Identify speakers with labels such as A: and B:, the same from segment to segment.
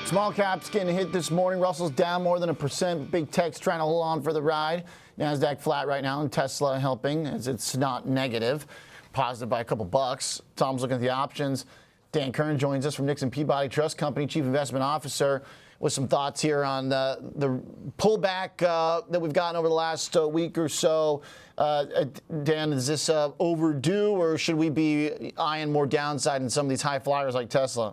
A: Small caps getting hit this morning. Russell's down more than 1%. Big tech's trying to hold on for the ride. NASDAQ flat right now, and Tesla helping as it's not negative. Positive by a couple bucks. Tom's looking at the options. Dan Kern joins us from Nixon Peabody Trust Company, Chief Investment Officer, with some thoughts here on the pullback that we've gotten over the last week or so. Dan, is this overdue, or should we be eyeing more downside in some of these high flyers like Tesla?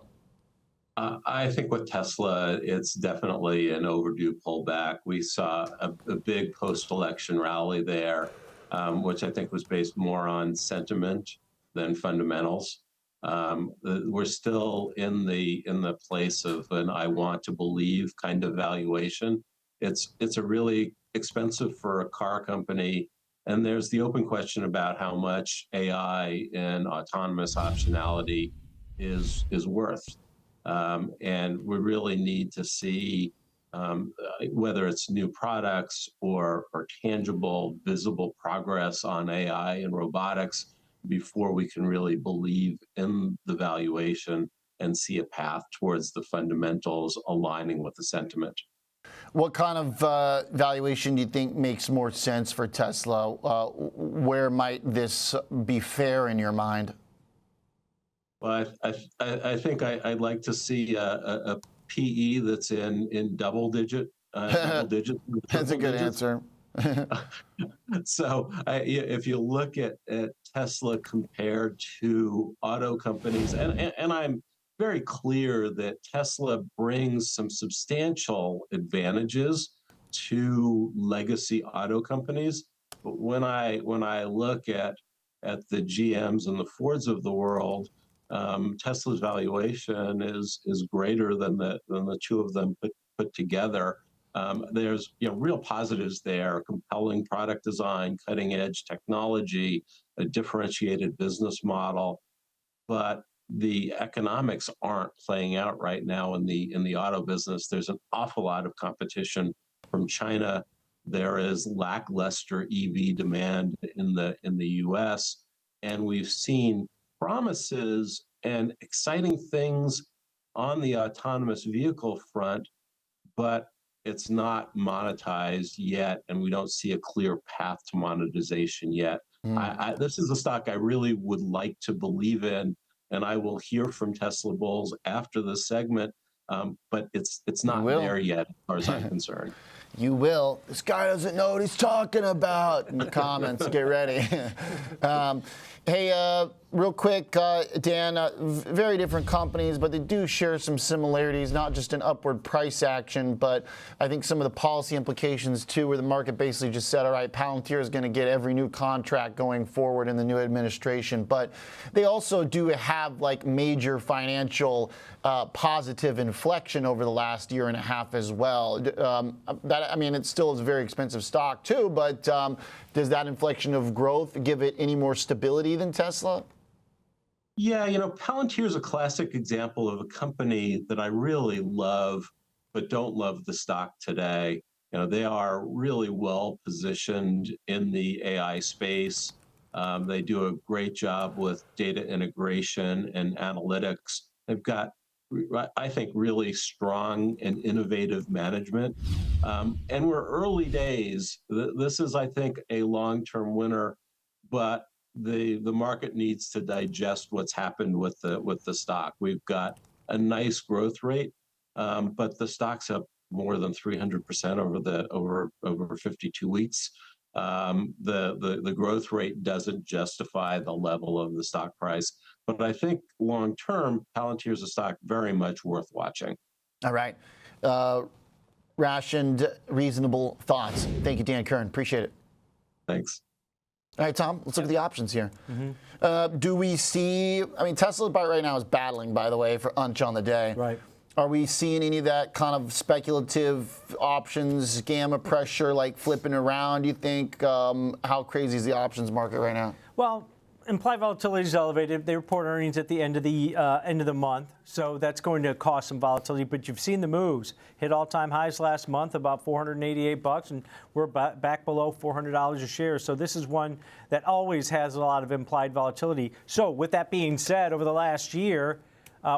B: I think with Tesla, it's definitely an overdue pullback. We saw a big post-election rally there, which I think was based more on sentiment than fundamentals. We're still in the place of an "I want to believe" kind of valuation. It's a really expensive for a car company, and there's the open question about how much AI and autonomous optionality is worth. And we really need to see whether it's new products or tangible, visible progress on AI and robotics before we can really believe in the valuation and see a path towards the fundamentals aligning with the sentiment.
A: What kind of valuation do you think makes more sense for Tesla? Where might this be fair in your mind?
B: Well, I think I'd like to see a PE that's in double digits.
A: That's a good answer.
B: So if you look at Tesla compared to auto companies, and I'm very clear that Tesla brings some substantial advantages to legacy auto companies, but when I look at the GMs and the Fords of the world, Tesla's valuation is greater than the two of them put together. There's real positives there: compelling product design, cutting edge technology, a differentiated business model. But the economics aren't playing out right now in the auto business. There's an awful lot of competition from China. There is lackluster EV demand in the U.S., and we've seen promises and exciting things on the autonomous vehicle front, but it's not monetized yet, and we don't see a clear path to monetization yet. This is a stock I really would like to believe in, and I will hear from Tesla bulls after this segment, but it's not there yet as far as I'm concerned.
A: You will. This guy doesn't know what he's talking about. In the comments, get ready. Hey, real quick, Dan, very different companies, but they do share some similarities, not just an upward price action, but I think some of the policy implications too, where the market basically just said, all right, Palantir is going to get every new contract going forward in the new administration. But they also do have like major financial positive inflection over the last year and a half as well. I mean, it still is a very expensive stock too, but does that inflection of growth give it any more stability than Tesla?
B: Yeah, Palantir is a classic example of a company that I really love, but don't love the stock today. They are really well positioned in the AI space. They do a great job with data integration and analytics. They've got, I think, really strong and innovative management. And we're early days. This is, I think, a long-term winner, but the market needs to digest what's happened with the stock. We've got a nice growth rate, but the stock's up more than 300% over 52 weeks. The growth rate doesn't justify the level of the stock price, but I think long term, Palantir is a stock very much worth watching.
A: All right, rationed, reasonable thoughts. Thank you, Dan Kern. Appreciate it.
B: Thanks.
A: All right, Tom, let's look at the options here. Do we see, I mean, Tesla right now is battling, by the way, for unch on the day.
C: Right.
A: Are we seeing any of that kind of speculative options, gamma pressure, like flipping around, do you think? How crazy is the options market right now?
C: Well, implied volatility is elevated. They report earnings at the end of the month, so that's going to cause some volatility. But you've seen the moves hit all-time highs last month, about $488, and we're back below $400 a share. So this is one that always has a lot of implied volatility. So with that being said, over the last year,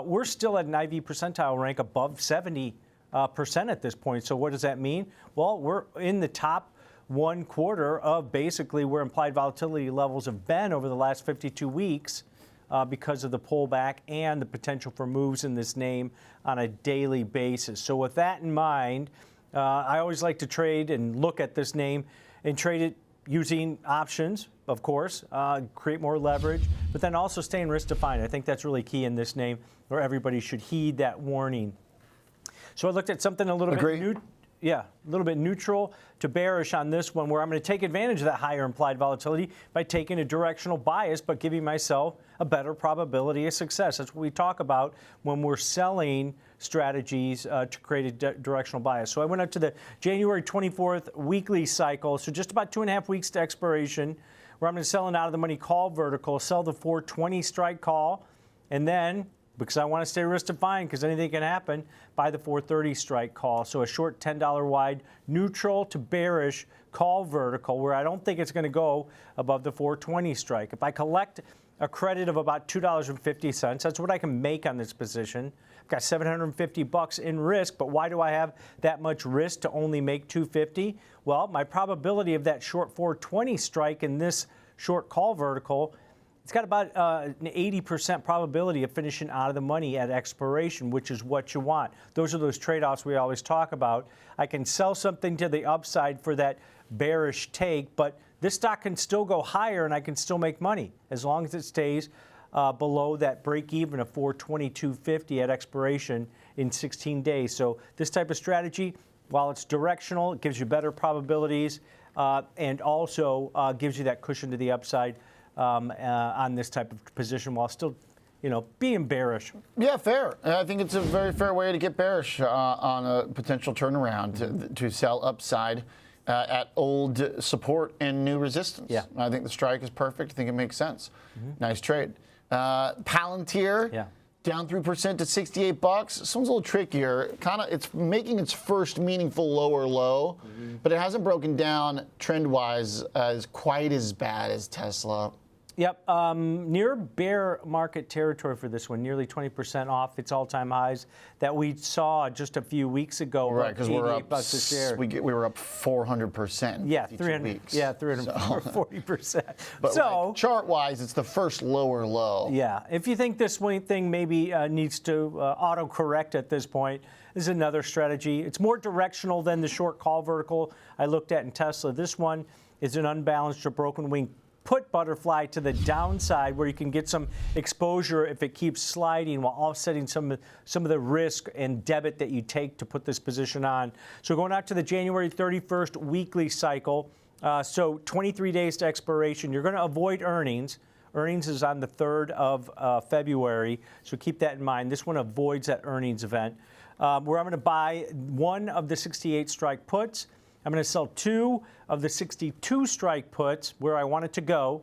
C: we're still at an IV percentile rank above 70% at this point. So what does that mean? Well, we're in the top 1/4 of basically where implied volatility levels have been over the last 52 weeks because of the pullback and the potential for moves in this name on a daily basis. So with that in mind, I always like to trade and look at this name and trade it using options, of course, create more leverage, but then also staying risk defined. I think that's really key in this name, where everybody should heed that warning. So I looked at something a little bit a little bit neutral to bearish on this one, where I'm going to take advantage of that higher implied volatility by taking a directional bias, but giving myself a better probability of success. That's what we talk about when we're selling strategies to create a directional bias. So I went up to the January 24th weekly cycle, so just about 2.5 weeks to expiration, where I'm going to sell an out-of-the-money call vertical, sell the 420 strike call, and then, because I want to stay risk defined because anything can happen, buy the 430 strike call. So a short $10 wide neutral to bearish call vertical, where I don't think it's going to go above the 420 strike. If I collect a credit of about $2.50, that's what I can make on this position. I've got $750 in risk, but why do I have that much risk to only make $250? Well, my probability of that short 420 strike in this short call vertical, it's got about an 80% probability of finishing out of the money at expiration, which is what you want. Those are those trade-offs we always talk about. I can sell something to the upside for that bearish take, but this stock can still go higher and I can still make money as long as it stays below that break even of 422.50 at expiration in 16 days. So this type of strategy, while it's directional, it gives you better probabilities and also gives you that cushion to the upside on this type of position while still, being bearish.
A: Yeah, fair. And I think it's a very fair way to get bearish on a potential turnaround to sell upside at old support and new resistance.
C: Yeah.
A: I think the strike is perfect. I think it makes sense. Nice trade. Palantir. Down 3% to $68. This one's a little trickier. It's making its first meaningful lower low, but it hasn't broken down trend-wise as quite as bad as Tesla.
C: Yep, near bear market territory for this one, nearly 20% off its all-time highs that we saw just a few weeks ago.
A: Right, because we're up.
C: $88 a share.
A: We were up 400%.
C: Yeah,
A: 52 weeks.
C: 340%.
A: But
C: so
A: chart-wise, it's the first lower low.
C: Yeah, if you think this swing thing maybe needs to auto-correct at this point, this is another strategy. It's more directional than the short call vertical I looked at in Tesla. This one is an unbalanced or broken wing put butterfly to the downside, where you can get some exposure if it keeps sliding while offsetting some of the risk and debit that you take to put this position on. So going out to the January 31st weekly cycle, so 23 days to expiration, you're going to avoid earnings. Earnings is on the 3rd of February, so keep that in mind. This one avoids that earnings event, where I'm going to buy one of the 68 strike puts. I'm going to sell 2 of the 62 strike puts where I want it to go,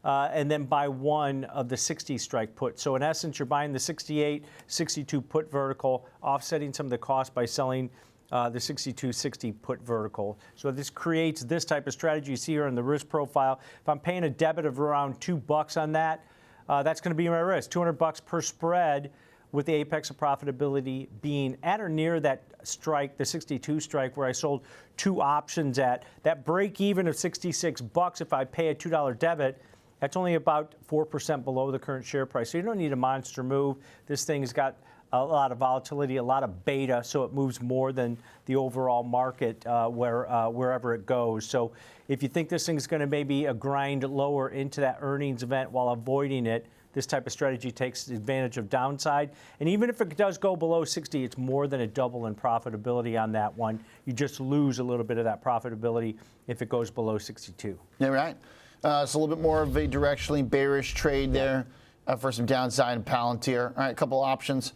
C: and then buy 1 of the 60 strike puts. So in essence, you're buying the 68, 62 put vertical, offsetting some of the cost by selling the 62, 60 put vertical. So this creates this type of strategy you see here in the risk profile. If I'm paying a debit of around $2 on that, that's going to be my risk, $200 per spread, with the apex of profitability being at or near that strike, the 62 strike, where I sold 2 options at. That break even of $66 if I pay a $2 debit, that's only about 4% below the current share price. So you don't need a monster move. This thing has got a lot of volatility, a lot of beta, so it moves more than the overall market wherever it goes. So if you think this thing's going to maybe a grind lower into that earnings event while avoiding it, this type of strategy takes advantage of downside. And even if it does go below 60, it's more than a double in profitability on that one. You just lose a little bit of that profitability if it goes below 62.
A: Yeah, right. So a little bit more of a directionally bearish trade there for some downside in Palantir. All right, a couple options,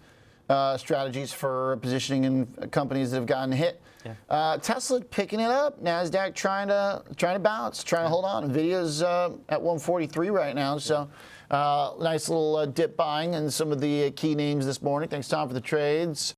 A: strategies for positioning in companies that have gotten hit. Tesla picking it up. NASDAQ trying to bounce, trying to hold on. Nvidia's at 143 right now, so nice little dip buying in some of the key names this morning. Thanks, Tom, for the trades.